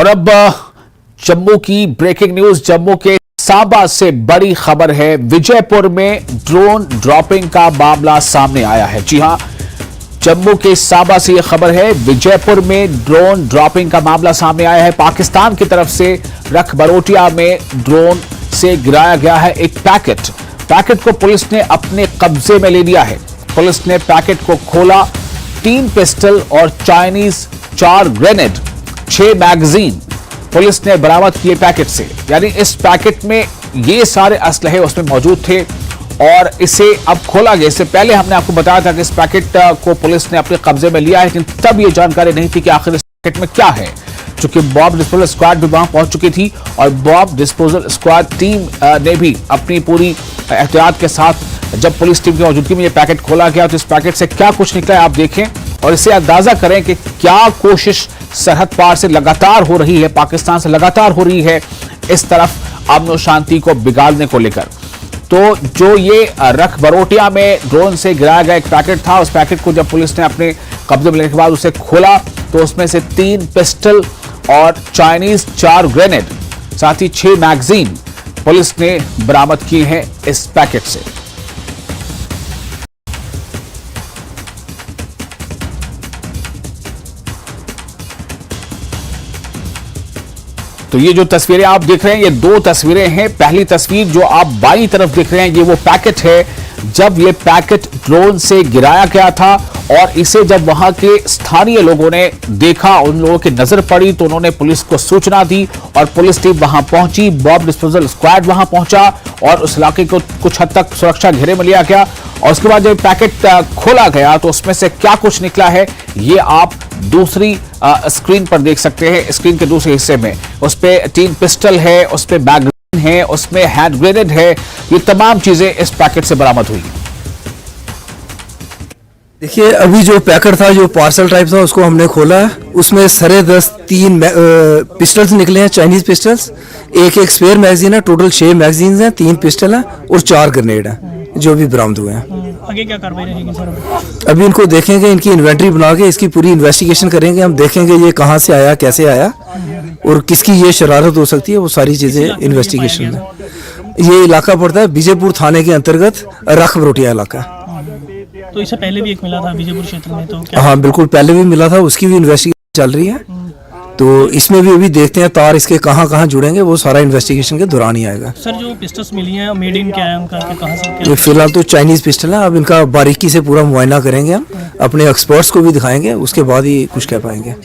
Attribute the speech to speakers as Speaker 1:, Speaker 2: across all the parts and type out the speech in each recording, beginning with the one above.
Speaker 1: अब जम्मू की breaking news, Jammu के सांबा से बड़ी खबर है। विजयपुर में ड्रोन ड्रॉपिंग का मामला सामने आया है। जी हां, जम्मू के सांबा से यह खबर है। विजयपुर में ड्रोन ड्रॉपिंग का मामला सामने आया है। पाकिस्तान की तरफ से रखबरोटिया में ड्रोन से गिराया गया है एक पैकेट को पुलिस ने अपने कब्जे में ले लिया है। पुलिस ने पैकेट को खोला, 3 पिस्टल और चाइनीज 4 ग्रेनेड, 6 मैगजीन पुलिस ने बरामद किए पैकेट से। यानी इस पैकेट में ये सारे असलहे उसमें मौजूद थे और इसे अब खोला गया। इससे पहले हमने आपको बताया था कि इस पैकेट को पुलिस ने अपने कब्जे में लिया है, लेकिन तब ये जानकारी नहीं थी कि आखिर इस पैकेट में क्या है। चूंकि बॉम्ब डिस्पोजल स्क्वाड भी वहां पहुंच चुकी थी और बॉम्ब डिस्पोजल स्क्वाड टीम ने भी अपनी पूरी एहतियात के साथ जब पुलिस टीम की मौजूदगी में ये पैकेट खोला गया तो इस पैकेट से क्या कुछ निकला है आप देखें और इससे अंदाजा करें कि क्या कोशिश सरहद पार से लगातार हो रही है, पाकिस्तान से लगातार हो रही है इस तरफ अमन और शांति को बिगाड़ने को लेकर। तो जो ये रखबरोटिया में ड्रोन से गिराया गया एक पैकेट था, उस पैकेट को जब पुलिस ने अपने कब्जे में लेने के बाद उसे खोला तो उसमें से 3 पिस्टल और चाइनीज 4 ग्रेनेड, साथ ही 6 मैगजीन पुलिस ने बरामद किए हैं इस पैकेट से। तो ये जो तस्वीरें आप देख रहे हैं, ये 2 तस्वीरें हैं। पहली तस्वीर जो आप बाईं तरफ देख रहे हैं, ये वो पैकेट है जब ये पैकेट ड्रोन से गिराया गया था और इसे जब वहां के स्थानीय लोगों ने देखा, उन लोगों की नजर पड़ी तो उन्होंने पुलिस को सूचना दी और पुलिस टीम वहां पहुंची, बॉम्ब डिस्पोजल स्क्वाड वहां पहुंचा और उस इलाके को कुछ हद तक सुरक्षा घेरे में लिया गया। और उसके बाद जब पैकेट खोला गया तो उसमें से क्या कुछ निकला है ये आप दूसरी स्क्रीन पर देख सकते हैं। स्क्रीन के दूसरे हिस्से में उस पे 3 पिस्टल है, उस पे मैगजीन है, उसमें हैंड ग्रेनेड है। ये तमाम चीजें इस पैकेट से बरामद हुई।
Speaker 2: देखिए, अभी जो पैकेट था, जो पार्सल टाइप था, उसको हमने खोला। उसमें सरे 3 पिस्टल्स निकले हैं, चाइनीज पिस्टल्स, एक स्पेयर मैगजीन है। टोटल 6 मैगजीन हैं, 3 पिस्टल हैं और 4 ग्रेनेड हैं जो भी बरामद हुए हैं।
Speaker 3: आगे क्या कार्रवाई रहेगी सर?
Speaker 2: अभी इनको देखेंगे, इनकी इन्वेंटरी बना के इसकी पूरी इन्वेस्टिगेशन करेंगे। हम देखेंगे ये कहाँ से आया, कैसे आया और किसकी ये शरारत हो सकती है, वो सारी चीजें इन्वेस्टिगेशन में। ये इलाका पड़ता है विजयपुर थाने के अंतर्गत रखबरोटिया इलाका।
Speaker 3: तो इससे पहले भी एक मिला था विजयपुर क्षेत्र में, तो क्या?
Speaker 2: हाँ बिल्कुल, पहले भी मिला था, उसकी भी इन्वेस्टिगेशन चल रही है। तो इसमें भी अभी देखते हैं तार इसके कहाँ कहाँ जुड़ेंगे, वो सारा इन्वेस्टिगेशन के दौरान ही आएगा।
Speaker 3: सर, जो पिस्टल्स मिली हैं मेड इन क्या है उनका, कहाँ से?
Speaker 2: ये फिलहाल तो चाइनीज पिस्टल है। अब इनका बारीकी से पूरा मुआयना करेंगे, हम अपने एक्सपर्ट्स को भी दिखाएंगे, उसके बाद ही कुछ कह पाएंगे।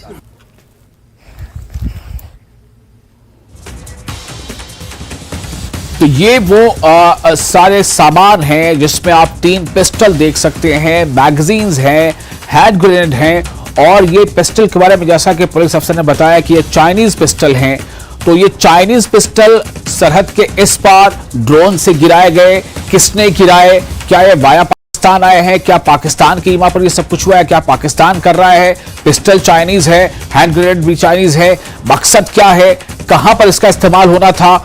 Speaker 1: तो ये वो सारे सामान हैं जिसमें आप 3 पिस्टल देख सकते हैं, मैगजीन्स हैं, हैंड ग्रेनेड हैं और ये पिस्टल के बारे में जैसा कि पुलिस अफसर ने बताया कि ये चाइनीज पिस्टल हैं। तो ये चाइनीज पिस्टल सरहद के इस पार ड्रोन से गिराए गए। किसने गिराए? क्या ये वाया पाकिस्तान आए हैं? क्या पाकिस्तान की सीमा पर ये सब कुछ हुआ है? क्या पाकिस्तान कर रहा है? पिस्टल चाइनीज है, हैंड ग्रेनेड भी चाइनीज है। मकसद क्या है? कहां पर इसका इस्तेमाल होना था?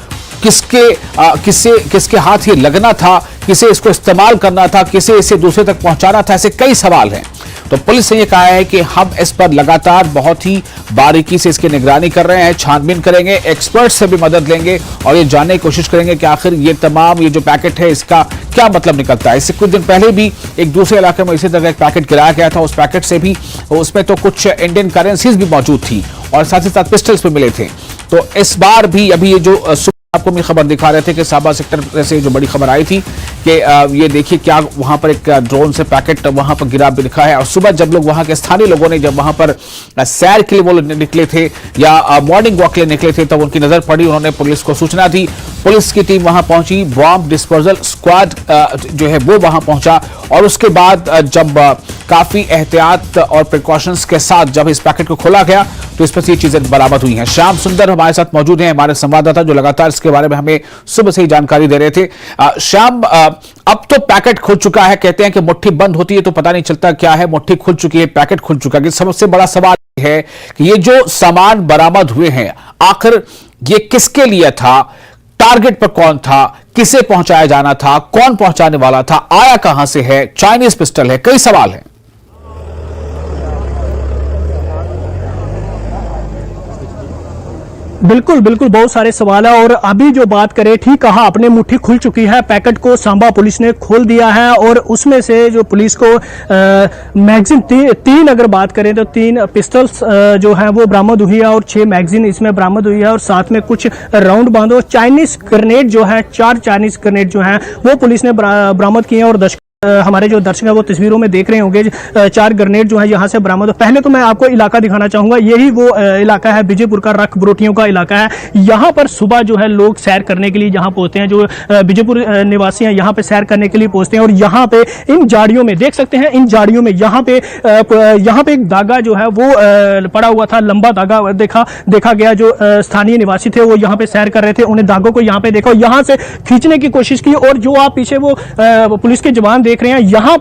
Speaker 1: किसके हाथ ये लगना था? किसे इसको इस्तेमाल करना था? किसे इसे दूसरे तक पहुंचाना था? ऐसे कई सवाल हैं। तो पुलिस ने यह कहा है कि हम इस पर लगातार बहुत ही बारीकी से इसकी निगरानी कर रहे हैं, छानबीन करेंगे, एक्सपर्ट से भी मदद लेंगे और ये जानने की कोशिश करेंगे कि आखिर ये तमाम ये जो पैकेट है इसका क्या मतलब निकलता है। इससे कुछ दिन पहले भी एक दूसरे इलाके में इसी तरह एक पैकेट गिराया गया था। उस पैकेट से भी, उसमें तो कुछ इंडियन करेंसीज भी मौजूद थी और साथ ही साथ पिस्टल्स भी मिले थे। तो इस बार भी अभी ये जो आपको भी खबर दिखा रहे थे कि सांबा सेक्टर से जो बड़ी खबर आई थी कि ये देखिए क्या वहां पर एक ड्रोन से पैकेट वहां पर गिरा भी लिखा है। और सुबह जब लोग वहां के स्थानीय लोगों ने जब वहां पर सैर के लिए वो निकले थे या मॉर्निंग वॉक के लिए निकले थे तब उनकी नजर पड़ी, उन्होंने पुलिस को सूचना दी। पुलिस की टीम वहां पहुंची, बॉम्ब डिस्पोजल स्क्वाड जो है वो वहां पहुंचा और उसके बाद जब काफी एहतियात और प्रिकॉशंस के साथ जब इस पैकेट को खोला गया तो इस पर से ये चीजें बरामद हुई हैं। श्याम सुंदर हमारे साथ मौजूद हैं, हमारे संवाददाता जो लगातार इसके बारे में हमें सुबह से ही जानकारी दे रहे थे। श्याम, अब तो पैकेट खुल चुका है, कहते हैं कि मुट्ठी बंद होती है तो पता नहीं चलता क्या है, मुट्ठी खुल चुकी है, पैकेट खुल चुका है। सबसे बड़ा सवाल है कि ये जो सामान बरामद हुए हैं आखिर ये किसके लिए था, टारगेट पर कौन था, किसे पहुंचाया जाना था, कौन पहुंचाने वाला था, आया कहां से है, चाइनीज पिस्टल है, कई सवाल हैं।
Speaker 4: बिल्कुल बिल्कुल, बहुत सारे सवाल है। और अभी जो बात करें, ठीक कहा आपने, मुट्ठी खुल चुकी है। पैकेट को सांबा पुलिस ने खोल दिया है और उसमें से जो पुलिस को मैगजीन तीन अगर बात करें तो 3 पिस्टल्स जो है वो बरामद हुई है और 6 मैगजीन इसमें बरामद हुई है और साथ में कुछ राउंड बांधो चाइनीज ग्रेनेड जो है, 4 चाइनीज ग्रेनेड जो है वो पुलिस ने बरामद किए हैं। और हमारे जो दर्शक है वो तस्वीरों में देख रहे होंगे 4 ग्रेनेड जो है यहाँ से बरामद हो। पहले तो मैं आपको इलाका दिखाना चाहूंगा, यही वो इलाका है विजयपुर का, रख बरोटियों का इलाका है। यहाँ पर सुबह जो है लोग सैर करने के लिए यहाँ पहुंचते हैं, जो विजयपुर निवासी हैं यहाँ पे सैर करने के लिए पहुंचते हैं। और यहाँ पे इन झाड़ियों में देख सकते हैं, इन झाड़ियों में यहाँ पे एक धागा जो है वो पड़ा हुआ था, लंबा धागा देखा गया। जो स्थानीय निवासी थे वो यहाँ पे सैर कर रहे थे, उन्हें धागों को यहाँ पे देखा और यहाँ से खींचने की कोशिश की। और जो आप पीछे वो पुलिस के जवान देख रहे हैं, यहाँ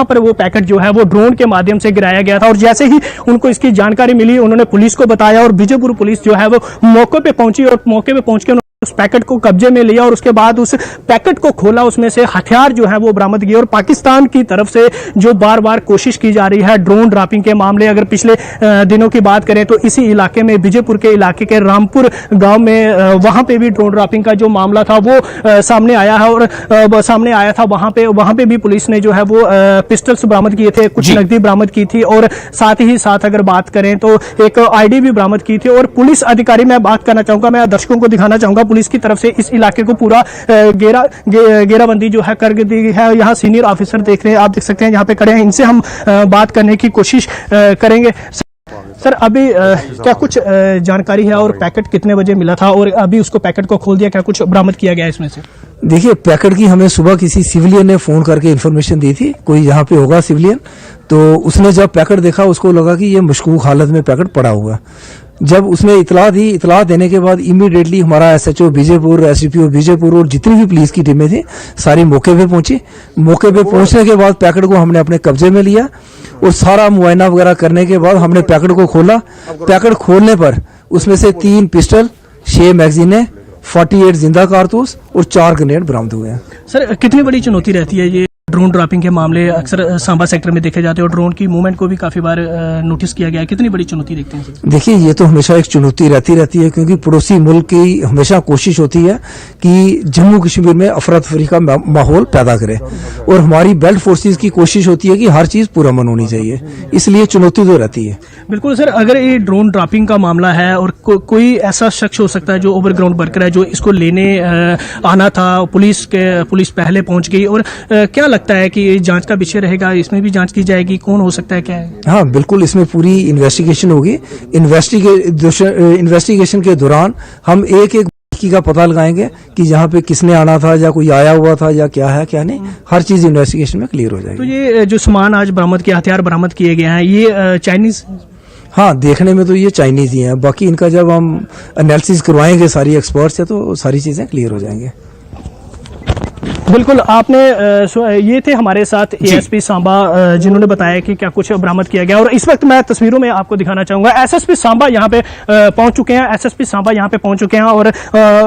Speaker 4: पर वो पैकेट जो है वो ड्रोन के माध्यम से गिराया गया था। और जैसे ही उनको इसकी जानकारी मिली, उन्होंने पुलिस को बताया और विजयपुर पुलिस जो है वो मौके पे पहुंची और मौके पे पहुंच के उस पैकेट को कब्जे में लिया और उसके बाद उस पैकेट को खोला, उसमें से हथियार जो है वो बरामद किए। और पाकिस्तान की तरफ से जो बार बार कोशिश की जा रही है ड्रोन ड्रॉपिंग के मामले, अगर पिछले दिनों की बात करें तो इसी इलाके में, विजयपुर के इलाके के रामपुर गांव में, वहां पे भी ड्रोन ड्रॉपिंग का जो मामला था वो सामने आया है और सामने आया था। वहां पे भी पुलिस ने जो है वो पिस्टल्स बरामद किए थे, कुछ नकदी बरामद की थी और साथ ही साथ अगर बात करें तो एक आईडी भी बरामद की थी। और पुलिस अधिकारी, मैं बात करना चाहूंगा, मैं दर्शकों को दिखाना चाहूंगा, पुलिस की तरफ से इस इलाके को पूरा घेराबंदी जो है कर दी है। यहाँ सीनियर ऑफिसर देख रहे हैं, आप देख सकते हैं यहाँ पे खड़े हैं, इनसे हम बात करने की कोशिश करेंगे। सर अभी क्या कुछ जानकारी है और पैकेट कितने बजे मिला था और अभी उसको पैकेट को खोल दिया, क्या कुछ बरामद किया गया इसमें से?
Speaker 2: देखिए, पैकेट की हमें सुबह किसी सिविलियन ने फोन करके इन्फॉर्मेशन दी थी, कोई यहाँ पे होगा सिविलियन, तो उसने जब पैकेट देखा उसको लगा कि ये मशकूक हालत में पैकेट पड़ा हुआ। जब उसने इतला दी, इतला देने के बाद इमीडिएटली हमारा एसएचओ विजयपुर, एसडीपीओ विजयपुर और जितनी भी पुलिस की टीमें थी सारी मौके पे पहुंची। मौके पे पहुंचने के बाद पैकेट को हमने अपने कब्जे में लिया और सारा मुआयना वगैरह करने के बाद हमने पैकेट को खोला। पैकेट खोलने पर उसमें से 3 पिस्टल, 6 मैगजीनें, 48 जिंदा कारतूस और 4 ग्रेनेड बरामद हुए हैं।
Speaker 4: सर कितनी बड़ी चुनौती रहती है ये ड्रोन ड्रॉपिंग के मामले? अक्सर सांबा सेक्टर में देखे जाते हैं और ड्रोन की मूवमेंट को भी काफी बार नोटिस किया गया है, कितनी बड़ी चुनौती देखते हैं?
Speaker 2: देखिए, ये तो हमेशा एक चुनौती रहती है, क्योंकि पड़ोसी मुल्क की हमेशा कोशिश होती है कि जम्मू कश्मीर में अफरा तफरी का माहौल पैदा करे और हमारी बेल्ट फोर्सेस की कोशिश होती है कि हर चीज पुरअमन होनी चाहिए, इसलिए चुनौती तो रहती है।
Speaker 4: बिल्कुल सर, अगर ये ड्रोन ड्रॉपिंग का मामला है और कोई ऐसा शख्स हो सकता है जो ओवरग्राउंड वर्कर है, जो इसको लेने आना था, पुलिस पहले पहुंच गई, और क्या लगता है कि जांच का विषय रहेगा, इसमें भी जांच की जाएगी, कौन हो सकता है, क्या है?
Speaker 2: हाँ बिल्कुल, इसमें पूरी इन्वेस्टिगेशन होगी। इन्वेस्टिगेशन के दौरान हम एक का पता लगाएंगे कि यहाँ पे किसने आना था या कोई आया हुआ था या क्या है क्या नहीं, हर चीज इन्वेस्टिगेशन में क्लियर हो जाएगी।
Speaker 4: तो ये जो सामान आज बरामद किया, हथियार बरामद किए गए हैं, ये चाइनीज?
Speaker 2: हाँ, देखने में तो ये चाइनीज ही है, बाकी इनका जब हम एनालिसिस करवाएंगे सारी एक्सपर्ट से तो सारी चीजें क्लियर हो जाएंगे।
Speaker 4: बिल्कुल, आपने ये थे हमारे साथ एएसपी सांबा, जिन्होंने बताया कि क्या कुछ बरामद किया गया। और इस वक्त मैं तस्वीरों में आपको दिखाना चाहूंगा, एसएसपी सांबा यहाँ पे पहुंच चुके हैं, एसएसपी सांबा यहाँ पे पहुंच चुके हैं और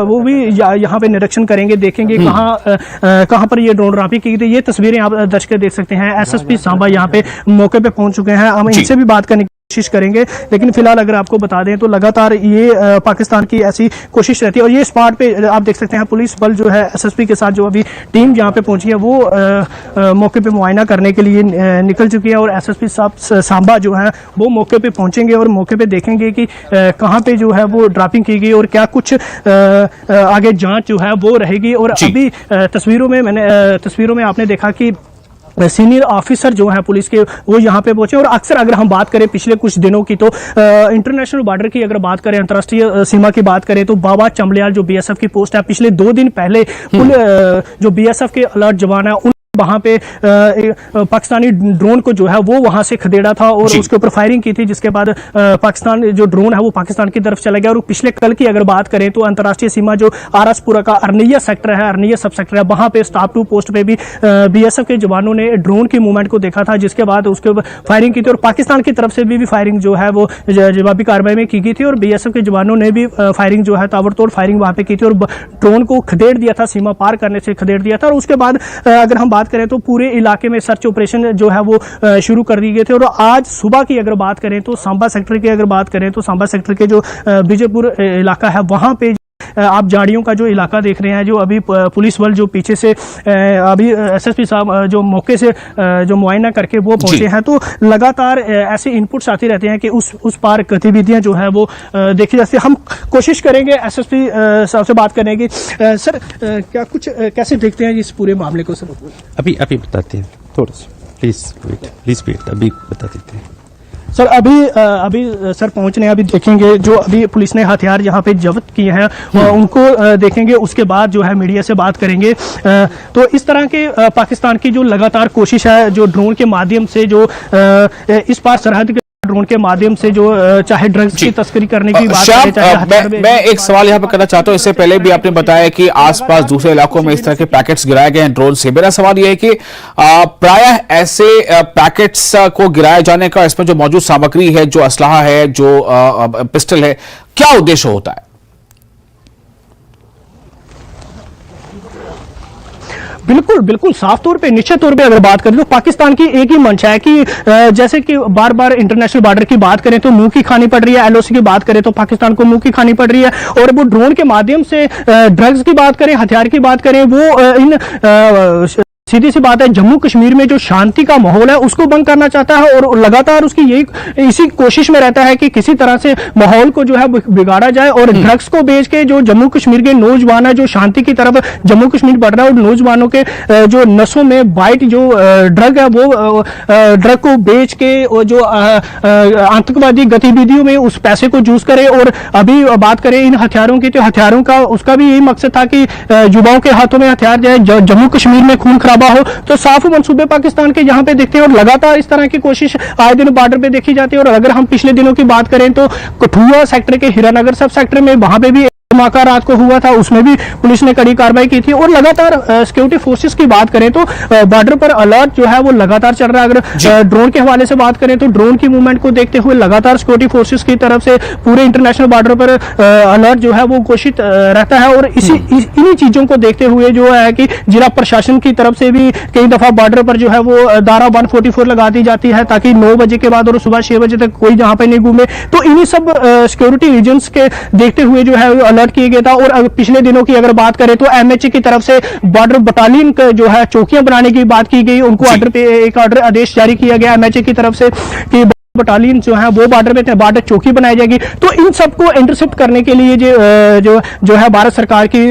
Speaker 4: वो भी यहाँ पे निरीक्षण करेंगे, देखेंगे कहाँ पर ये ड्रोन ड्रॉपिंग की गई। ये तस्वीरें आप दर्शक देख सकते हैं, एसएसपी सांबा यहाँ पे मौके पे पहुंच चुके हैं। हम इनसे भी बात करने कोशिश करेंगे, लेकिन फिलहाल अगर आपको बता दें तो लगातार ये पाकिस्तान की ऐसी कोशिश रहती है। और ये स्पॉट पे आप देख सकते हैं पुलिस बल जो है एसएसपी के साथ जो अभी टीम जहाँ पे पहुंची है वो मौके पे मुआयना करने के लिए निकल चुकी है। और एसएसपी साहब सांबा जो है वो मौके पे पहुंचेंगे और मौके पे देखेंगे कि कहाँ पे जो है वो ड्रॉपिंग की गई और क्या कुछ आगे जाँच जो है वो रहेगी। और अभी तस्वीरों में आपने देखा कि सीनियर ऑफिसर जो है पुलिस के वो यहाँ पे पहुंचे। और अक्सर अगर हम बात करें पिछले कुछ दिनों की तो इंटरनेशनल बॉर्डर की अगर बात करें, अंतर्राष्ट्रीय सीमा की बात करें तो बाबा चमलियाल जो बीएसएफ की पोस्ट है, पिछले 2 दिन पहले जो बीएसएफ के अलर्ट जवान है वहां पे पाकिस्तानी ड्रोन को जो है वो वहां से खदेड़ा था और उसके ऊपर फायरिंग की थी, जिसके बाद पाकिस्तान जो ड्रोन है वो पाकिस्तान की तरफ चला गया। और पिछले कल की अगर बात करें तो अंतर्राष्ट्रीय सीमा जो आरएसपुरा का अरनिया सेक्टर है, अरनिया सब सेक्टर है, वहां पे स्टाफ 2 पोस्ट पे भी बीएसएफ के जवानों ने ड्रोन की मूवमेंट को देखा था, जिसके बाद उसके फायरिंग की थी। और पाकिस्तान की तरफ से भी फायरिंग जो है वो जवाबी कार्रवाई में की गई थी और बीएसएफ के जवानों ने भी फायरिंग जो है ताबड़तोड़ फायरिंग वहां पे की थी और ड्रोन को खदेड़ दिया था, सीमा पार करने से खदेड़ दिया था। और उसके बाद अगर हम बात बात करें तो पूरे इलाके में सर्च ऑपरेशन जो है वो शुरू कर दिए गए थे। और आज सुबह की अगर बात करें तो सांबा सेक्टर की अगर बात करें तो सांबा सेक्टर के जो विजयपुर इलाका है वहाँ पे आप झाड़ियों का जो इलाका देख रहे हैं, जो अभी पुलिस बल जो पीछे से अभी एसएसपी साहब जो मौके से जो मुआयना करके वो पहुंचे हैं, तो लगातार ऐसे इनपुट्स आते रहते हैं कि उस पार गतिविधियां जो है वो देखी जाती है। हम कोशिश करेंगे एसएसपी साहब से बात करने की। सर क्या कुछ कैसे देखते हैं इस पूरे मामले को? सर
Speaker 5: अभी बताते हैं, थोड़ा सा प्लीज वेट, अभी बता देते हैं।
Speaker 4: सर अभी सर पहुंचने हैं, अभी देखेंगे जो अभी पुलिस ने हथियार यहाँ पे जब्त किए हैं उनको देखेंगे, उसके बाद जो है मीडिया से बात करेंगे। तो इस तरह के पाकिस्तान की जो लगातार कोशिश है, जो ड्रोन के माध्यम से जो इस पार सरहद के ड्रोन के माध्यम से जो चाहे ड्रग्स की तस्करी करने की बात करें, चाहे
Speaker 1: मैं एक सवाल यहाँ पे करना चाहता हूँ। इससे पहले भी आपने बताया कि आसपास दूसरे इलाकों में इस तरह के पैकेट्स गिराए गए हैं ड्रोन से। मेरा सवाल यह है कि प्रायः ऐसे पैकेट्स को गिराए जाने का, इसमें जो मौजूद सामग्री है, जो असलाहा है, जो पिस्टल है, क्या उद्देश्य होता है?
Speaker 4: बिल्कुल साफ तौर पे, निश्चित तौर पे अगर बात करें तो पाकिस्तान की एक ही मंशा है कि जैसे कि बार बार इंटरनेशनल बॉर्डर की बात करें तो मुंह की खानी पड़ रही है, एलओसी की बात करें तो पाकिस्तान को मुंह की खानी पड़ रही है, और वो ड्रोन के माध्यम से ड्रग्स की बात करें, हथियार की बात करें, वो इन सीधी सी बात है जम्मू कश्मीर में जो शांति का माहौल है उसको भंग करना चाहता है, और लगातार उसकी यही इसी कोशिश में रहता है कि किसी तरह से माहौल को जो है बिगाड़ा जाए, और ड्रग्स को बेच के जो जम्मू कश्मीर के नौजवान है, जो शांति की तरफ जम्मू कश्मीर बढ़ रहा है, और नौजवानों के जो नसों में बाइट जो ड्रग है वो ड्रग को बेच के और जो आतंकवादी गतिविधियों में उस पैसे को यूज करे। और अभी बात करें इन हथियारों की, तो हथियारों का उसका भी यही मकसद था कि युवाओं के हाथों में हथियार जाए, जम्मू कश्मीर में खून खराबा हो। तो साफ मंसूबे पाकिस्तान के यहाँ पे देखते हैं, और लगातार इस तरह की कोशिश आए दिन बॉर्डर पे देखी जाती है। और अगर हम पिछले दिनों की बात करें तो कठुआ सेक्टर के हीरानगर सब सेक्टर में वहां पे भी धमाका रात को हुआ था, उसमें भी पुलिस ने कड़ी कार्रवाई की थी। और लगातार सिक्योरिटी फोर्सेस की बात करें तो बॉर्डर पर अलर्ट जो है वो लगातार चल रहा है। अगर ड्रोन के हवाले से बात करें तो ड्रोन की मूवमेंट को देखते हुए लगातार सिक्योरिटी फोर्सेस की तरफ से पूरे इंटरनेशनल बॉर्डर पर अलर्ट जो है वो घोषित रहता है। और इन्हीं चीजों को देखते हुए जो है कि जिला प्रशासन की तरफ से भी कई दफा बॉर्डर पर जो है वो धारा 144 लगा दी जाती है, ताकि 9 बजे के बाद और सुबह 6 बजे तक कोई जहां पे नहीं घूमे। तो इन्हीं सब सिक्योरिटी रीजन्स के देखते हुए जो है अलर्ट किया गया था। और पिछले दिनों की अगर बात करें तो एमएचए की तरफ से बॉर्डर बटालियन जो है चौकियां बनाने की बात की गई, उनको ऑर्डर पे एक ऑर्डर आदेश जारी किया गया एमएचए की तरफ से कि बटालियन जो है वो बॉर्डर पे बॉर्डर चौकी बनाई जाएगी। तो इन सबको इंटरसेप्ट करने के लिए जो है भारत सरकार की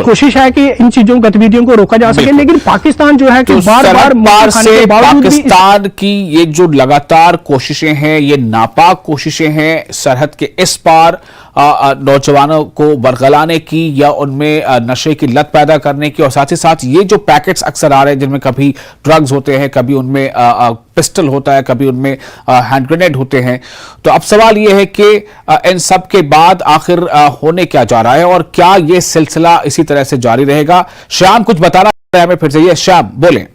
Speaker 4: कोशिश है कि इन चीजों गतिविधियों को रोका जा सके। लेकिन पाकिस्तान जो है कि बार
Speaker 1: से पाकिस्तान की ये जो लगातार कोशिशें हैं, ये नापाक कोशिशें हैं सरहद के इस पार नौजवानों को बरगलाने की या उनमें नशे की लत पैदा करने की, और साथ ही साथ ये जो पैकेट्स अक्सर आ रहे हैं जिनमें कभी ड्रग्स होते हैं, कभी उनमें पिस्टल होता है, कभी उनमें हैंड ग्रेनेड होते हैं। तो अब सवाल ये है कि इन सब के बाद आखिर होने क्या जा रहा है, और क्या ये सिलसिला इसी तरह से जारी रहेगा? श्याम कुछ बताना है हमें फिर से, ये श्याम बोलें।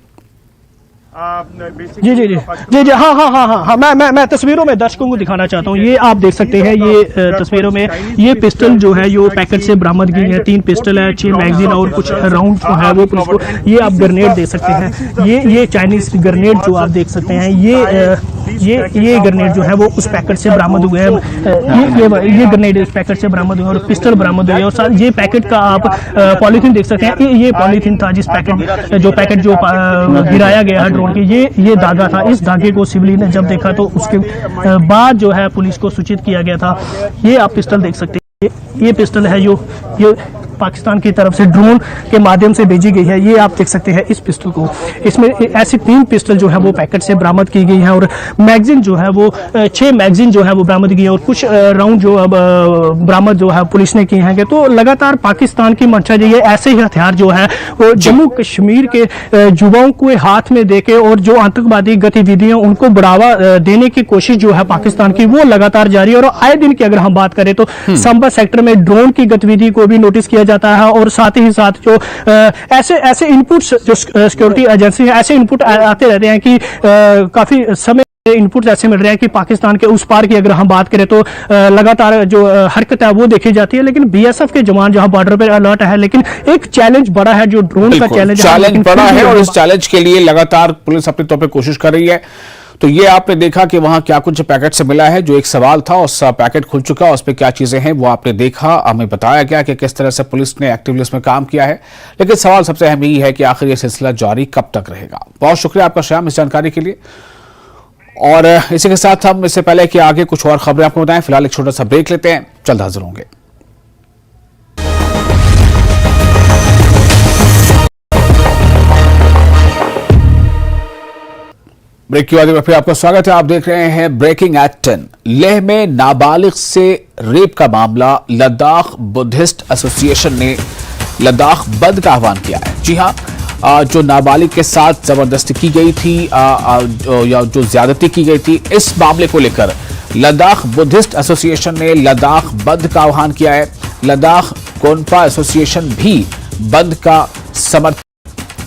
Speaker 4: जी जी जी जी जी हाँ, मैं तस्वीरों में दर्शकों को दिखाना चाहता हूँ। ये आप देख सकते हैं, ये तस्वीरों में ये पिस्टल जो है यो पैकेट से बरामद की है। 3 पिस्टल है, 6 मैगजीन और कुछ राउंड जो है वो पुलिस को। ये आप ग्रेनेड देख सकते हैं, ये चाइनीज ग्रेनेड जो आप देख सकते हैं, ये ग्रेनेड जो है वो उस पैकेट से बरामद हुए हैं। ये ग्रेनेड इस पैकेट से बरामद हुए और पिस्टल बरामद हुए। और साथ ये पैकेट का आप पॉलीथीन देख सकते हैं, ये पॉलीथीन था जिस पैकेट जो गिराया गया है ड्रोन के, ये धागा था। इस धागे को सिविलियन ने जब देखा तो उसके बाद जो है पुलिस को सूचित किया गया था। ये आप पिस्टल देख सकते हैं, ये पिस्टल है जो ये पाकिस्तान की तरफ से ड्रोन के माध्यम से भेजी गई है। ये आप देख सकते हैं इस पिस्टल को, इसमें ऐसी 3 पिस्टल जो है वो पैकेट से बरामद की गई हैं, और मैगजीन जो है वो 6 मैगजीन जो है वो बरामद की है, और कुछ राउंड जो बरामद जो है पुलिस ने किए हैं। तो लगातार पाकिस्तान की मंशा जो है ऐसे ही हथियार जो है वो जम्मू कश्मीर के युवाओं को हाथ में देके और जो आतंकवादी गतिविधियां उनको बढ़ावा देने की कोशिश जो है पाकिस्तान की वो लगातार जारी है। और आए दिन की अगर हम बात करें तो सांबा सेक्टर में ड्रोन की गतिविधि को भी नोटिस किया जाता है, और साथ ही साथ जो ऐसे इनपुट्स जो सिक्योरिटी एजेंसी है, ऐसे इनपुट आते रहते हैं कि काफी समय इनपुट ऐसे मिल रहे हैं कि पाकिस्तान के उस पार की अगर हम बात करें तो लगातार जो हरकत है वो देखी जाती है, लेकिन बीएसएफ के जवान जहां बॉर्डर पर अलर्ट है, लेकिन एक चैलेंज बड़ा है जो ड्रोन का
Speaker 1: चैलेंज बड़ा है और इस चैलेंज के लिए लगातार पुलिस अपने तौर पर कोशिश कर रही है। तो ये आपने देखा कि वहां क्या कुछ पैकेट से मिला है, जो एक सवाल था उस पैकेट खुल चुका, उस पर क्या चीजें हैं वो आपने देखा, हमें बताया गया कि किस तरह से पुलिस ने एक्टिवली इसमें काम किया है। लेकिन सवाल सबसे अहम यही है कि आखिर ये सिलसिला जारी कब तक रहेगा। बहुत शुक्रिया आपका श्याम इस जानकारी के लिए। और इसी के साथ हम इससे पहले कि आगे कुछ और खबरें आपको बताएं, फिलहाल एक छोटा सा ब्रेक लेते हैं, जल्द हाजिर होंगे। ब्रेक के बाद में फिर आपका स्वागत है। आप देख रहे हैं ब्रेकिंग एट 10। लेह में नाबालिग से रेप का मामला, लद्दाख बुद्धिस्ट एसोसिएशन ने लद्दाख बंद का आह्वान किया है। जी हां, जो नाबालिग के साथ जबरदस्ती की गई थी या जो ज्यादती की गई थी, इस मामले को लेकर लद्दाख बुद्धिस्ट एसोसिएशन ने लद्दाख बंद का आह्वान किया है। लद्दाख गोनपा एसोसिएशन भी बंद का समर्थन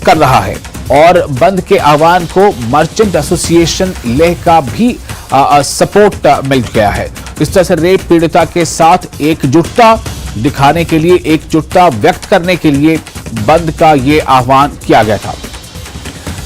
Speaker 1: कर रहा है और बंद के आह्वान को मर्चेंट एसोसिएशन लेह का भी सपोर्ट मिल गया है। इस तरह से रेप पीड़िता के साथ एकजुटता दिखाने के लिए, एकजुटता व्यक्त करने के लिए बंद का ये आह्वान किया गया था।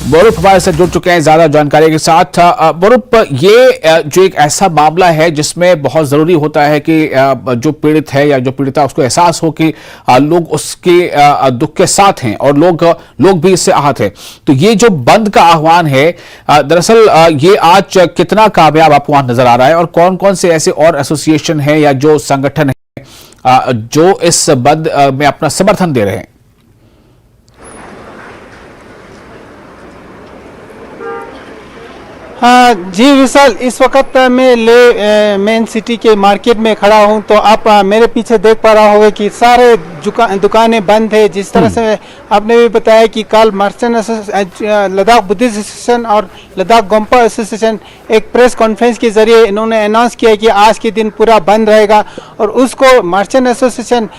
Speaker 1: बोरुप हमारे साथ जुड़ चुके हैं ज्यादा जानकारी के साथ। बोरुप, ये जो एक ऐसा मामला है जिसमें बहुत जरूरी होता है कि जो पीड़ित है या जो पीड़िता, उसको एहसास हो कि लोग उसके दुख के साथ हैं और लोग भी इससे आहत हैं। तो ये जो बंद का आह्वान है, दरअसल ये आज कितना कामयाब आपको वहां नजर आ रहा है और कौन कौन से ऐसे और एसोसिएशन है या जो संगठन है जो इस बंद में अपना समर्थन दे रहे हैं?
Speaker 6: हाँ जी विशाल, इस वक्त मैं ले मेन सिटी के मार्केट में खड़ा हूँ। तो आप मेरे पीछे देख पा रहा होगा कि सारे दुकानें बंद है। जिस तरह से आपने भी बताया कि कल मर्चेंट लद्दाख बुद्धिस्ट एसोसिएशन और लद्दाख गोम्पा एसोसिएशन एक प्रेस कॉन्फ्रेंस के जरिए इन्होंने अनाउंस किया कि आज के दिन पूरा बंद रहेगा। और उसको मर्चेंट एसोसिएशन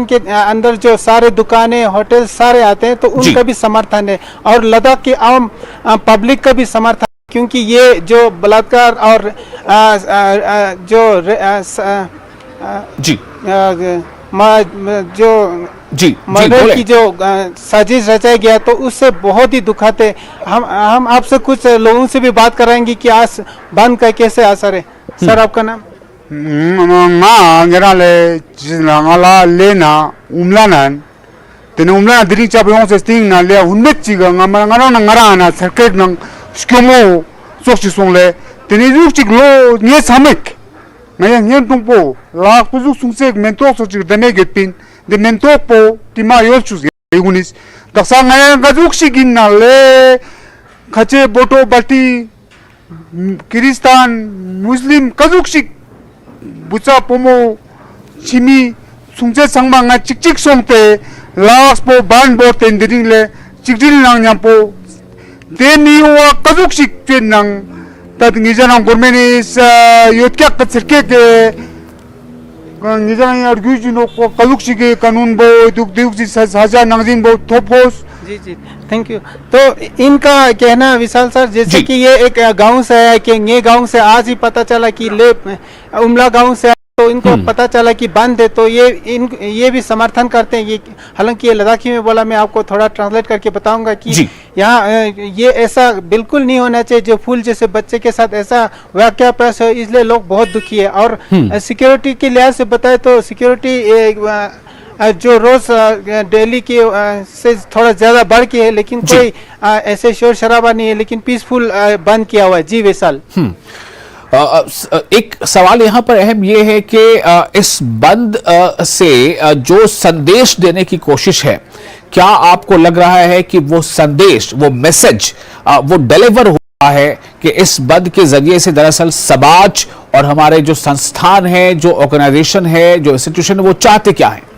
Speaker 6: के अंदर जो सारे दुकानें, होटल सारे आते हैं, तो उनका भी समर्थन है और लद्दाख की आम पब्लिक का भी समर्थन, क्योंकि ये जो बलात्कार और मर्डर की जो साजिश रचाया गया, तो उससे बहुत ही दुखद है। हम आपसे कुछ लोगों से भी बात कराएंगे कि आज बंद का कैसे असर है। सर, आपका नाम?
Speaker 7: Tene umla diri chap yong se sting na le hunmet chi ga ngara na circuit nang skyomo so chi song le tene ru chi lo nye samek na yang yen tung po la ku zu sung se men to so chi de ne get pin de men to po ti ma yo chu ge unis da sa nga ga zu chi gin na le khache boto bati Kiristan Muslim kazuk chi bucha pomo chimi sungje sangma nga chik chik song te Last po ban bo tendering le chikdil nang nyam po deni wa kazuk shik chen nang tat ngijanang gormenis yotkyak katsirke ke ngijanang argujino ko kazuk shik kanun bo duk duk ji saja nangjin bo thopos।
Speaker 6: जी thank you. तो इनका कहना विशाल sir, जैसे कि ये एक गांव से है कि ये गांव से आज ही पता चला कि ले उमला गांव से, तो इनको पता चला कि बंद है, तो ये भी समर्थन करते हैं। ये हालांकि ये लद्दाखी में बोला, मैं आपको थोड़ा ट्रांसलेट करके बताऊंगा कि यहाँ ये ऐसा बिल्कुल नहीं होना चाहिए जो फूल जैसे बच्चे के साथ ऐसा वाकया पेश हो, इसलिए लोग बहुत दुखी है। और सिक्योरिटी के लिहाज से बताए तो सिक्योरिटी जो रोज दिल्ली की से थोड़ा ज्यादा बढ़ के है, लेकिन कोई ऐसे शोर शराबा नहीं है, लेकिन पीसफुल बंद किया हुआ है। जी विशाल,
Speaker 1: एक सवाल यहां पर अहम यह है कि इस बंद से जो संदेश देने की कोशिश है, क्या आपको लग रहा है कि वो संदेश, वो मैसेज वो डिलीवर हुआ है कि इस बंद के जरिए से दरअसल समाज और हमारे जो संस्थान है, जो ऑर्गेनाइजेशन है, जो इंस्टीट्यूशन है, वो चाहते क्या है?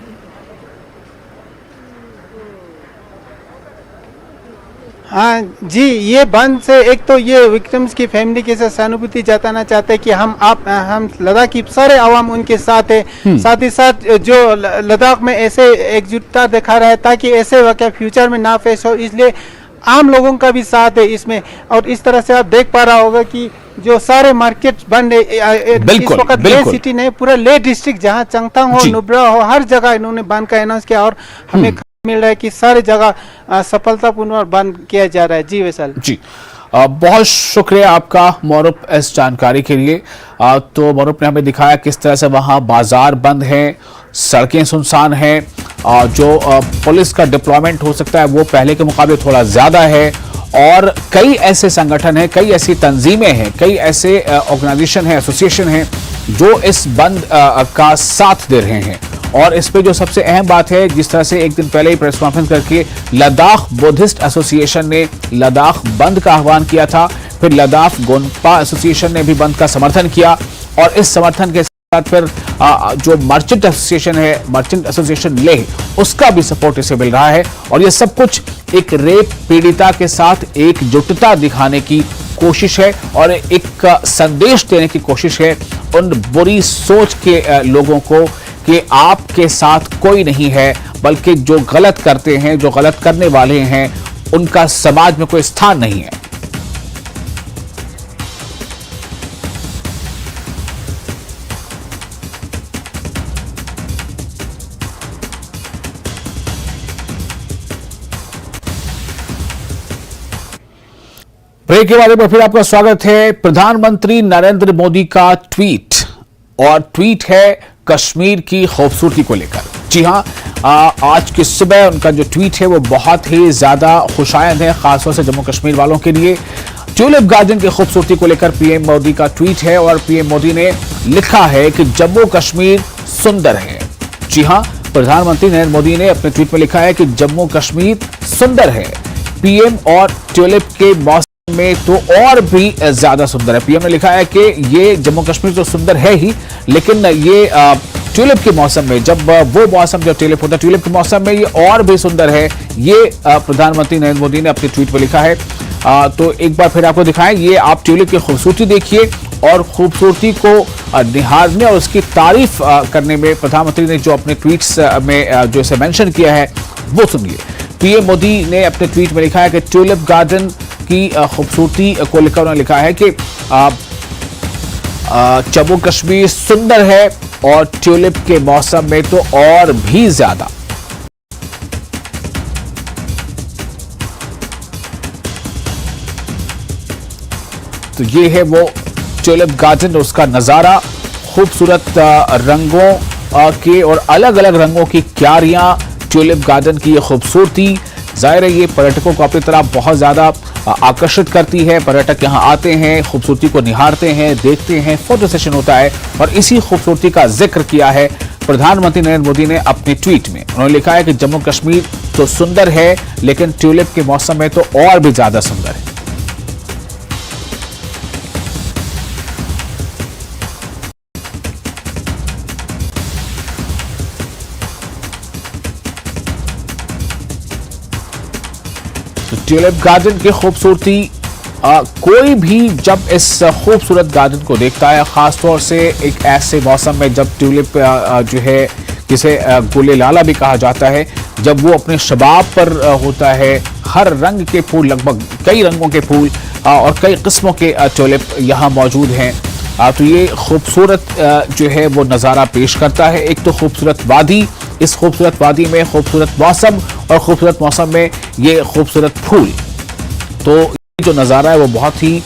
Speaker 6: हाँ जी, ये बंद से एक तो ये विक्टिम्स की फैमिली के साथ सहानुभूति जताना चाहते हैं कि हम लद्दाख की सारे आवाम उनके साथ है। साथ ही साथ जो लद्दाख में ऐसे एकजुटता दिखा रहा है ताकि ऐसे वाक़या फ्यूचर में ना फेस हो, इसलिए आम लोगों का भी साथ है इसमें। और इस तरह से आप देख पा रहा होगा कि जो सारे मार्केट बंद है इस
Speaker 1: बिल्कुल,
Speaker 6: वक्त ले
Speaker 1: बिल्कुल।
Speaker 6: सिटी नहीं, पूरा ले डिस्ट्रिक्ट जहाँ चंगथांग हो,
Speaker 1: जी।
Speaker 6: नुब्रा हो, हर जगह इन्होंने बंद का अनाउंस किया और हमें खबर मिल रहा है कि सारी जगह सफलतापूर्ण और बंद किया जा रहा है। जी वैसल
Speaker 1: जी बहुत शुक्रिया आपका मौरूफ इस जानकारी के लिए। तो मौरूफ ने हमें दिखाया किस तरह से वहाँ बाजार बंद हैं, सड़कें सुनसान हैं, जो पुलिस का डिप्लॉयमेंट हो सकता है वो पहले के मुकाबले थोड़ा ज़्यादा है, और कई ऐसे संगठन हैं, कई ऐसी तंजीमें हैं, कई ऐसे ऑर्गेनाइजेशन हैं, एसोसिएशन हैं जो इस बंद का साथ दे रहे हैं। और इस पे जो सबसे अहम बात है, जिस तरह से एक दिन पहले ही प्रेस कॉन्फ्रेंस करके लद्दाख बुद्धिस्ट एसोसिएशन ने लद्दाख बंद का आह्वान किया था, फिर लद्दाख गोनपा एसोसिएशन ने भी बंद का समर्थन किया, और इस समर्थन के साथ फिर जो मर्चेंट एसोसिएशन है, मर्चेंट एसोसिएशन लेह, उसका भी सपोर्ट इसे मिल रहा है। और ये सब कुछ एक रेप पीड़िता के साथ एकजुटता दिखाने की कोशिश है और एक संदेश देने की कोशिश है उन बुरी सोच के लोगों को कि आपके साथ कोई नहीं है, बल्कि जो गलत करते हैं, जो गलत करने वाले हैं, उनका समाज में कोई स्थान नहीं है। ब्रेक के बारे में फिर आपका स्वागत है। प्रधानमंत्री नरेंद्र मोदी का ट्वीट, और ट्वीट है कश्मीर की खूबसूरती को लेकर। जी हां, आज की सुबह उनका जो ट्वीट है वो बहुत ही ज्यादा खुशायन है, खासतौर से जम्मू कश्मीर वालों के लिए। ट्यूलिप गार्डन की खूबसूरती को लेकर पीएम मोदी का ट्वीट है, और पीएम मोदी ने लिखा है कि जम्मू कश्मीर सुंदर है। जी हां, प्रधानमंत्री नरेंद्र मोदी ने अपने ट्वीट में लिखा है कि जम्मू कश्मीर सुंदर है। पीएम और ट्यूलिप के मौसम में तो और भी ज्यादा सुंदर है। पीएम ने लिखा है कि ये जम्मू कश्मीर तो सुंदर है ही, लेकिन ये ट्यूलिप के मौसम में, जब वो मौसम जो ट्यूलिप होता है, ट्यूलिप के मौसम में ये और भी सुंदर है। ये प्रधानमंत्री नरेंद्र मोदी ने अपने ट्वीट में लिखा है। तो एक बार फिर आपको दिखाएं, ये आप ट्यूलिप की खूबसूरती देखिए, और खूबसूरती को निहारने और उसकी तारीफ करने में प्रधानमंत्री ने जो अपने ट्वीट्स में जो इसे मेंशन किया है वो सुनिए। पीएम मोदी ने अपने ट्वीट में लिखा है कि ट्यूलिप गार्डन की खूबसूरती को लेकर उन्होंने लिखा है कि जम्मू कश्मीर सुंदर है, और ट्यूलिप के मौसम में तो और भी ज्यादा। तो ये है वो ट्यूलिप गार्डन, उसका नजारा, खूबसूरत रंगों के और अलग अलग रंगों की क्यारियां, ट्यूलिप गार्डन की ये खूबसूरती, जाहिर है ये पर्यटकों को अपनी तरफ बहुत ज्यादा आकर्षित करती है। पर्यटक यहाँ आते हैं, खूबसूरती को निहारते हैं, देखते हैं, फोटो सेशन होता है, और इसी खूबसूरती का जिक्र किया है प्रधानमंत्री नरेंद्र मोदी ने अपने ट्वीट में। उन्होंने लिखा है कि जम्मू कश्मीर तो सुंदर है, लेकिन ट्यूलिप के मौसम में तो और भी ज्यादा सुंदर है। ट्यूलिप गार्डन की खूबसूरती, कोई भी जब इस खूबसूरत गार्डन को देखता है, खासतौर से एक ऐसे मौसम में जब ट्यूलिप जो है, जिसे गुले लाला भी कहा जाता है, जब वो अपने शबाब पर होता है, हर रंग के फूल, लगभग कई रंगों के फूल और कई किस्मों के ट्यूलिप यहाँ मौजूद हैं। तो ये खूबसूरत जो है वो नज़ारा पेश करता है। एक तो खूबसूरत वादी, इस खूबसूरत वादी में खूबसूरत मौसम, और खूबसूरत मौसम में ये खूबसूरत फूल। तो ये जो नज़ारा है वो बहुत ही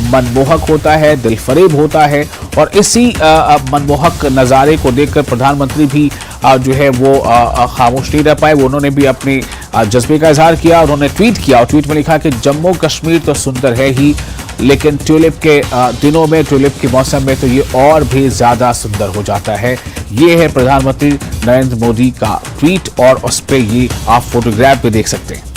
Speaker 1: मनमोहक होता है, दिलफरेब होता है, और इसी मनमोहक नज़ारे को देखकर प्रधानमंत्री भी जो है वो खामोश नहीं रह पाए। वो उन्होंने भी अपने जज्बे का इजहार किया, उन्होंने ट्वीट किया, और ट्वीट में लिखा कि जम्मू कश्मीर तो सुंदर है ही, लेकिन ट्यूलिप के दिनों में, ट्यूलिप के मौसम में तो ये और भी ज़्यादा सुंदर हो जाता है। ये है प्रधानमंत्री नरेंद्र मोदी का ट्वीट, और उस पर ये आप फोटोग्राफ भी देख सकते हैं।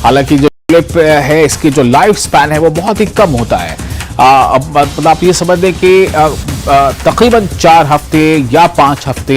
Speaker 1: हालांकि जो ट्यूलिप है, इसकी जो लाइफ स्पैन है वो बहुत ही कम होता है। अब आप ये समझ लें कि तकरीबन 4 हफ्ते या 5 हफ्ते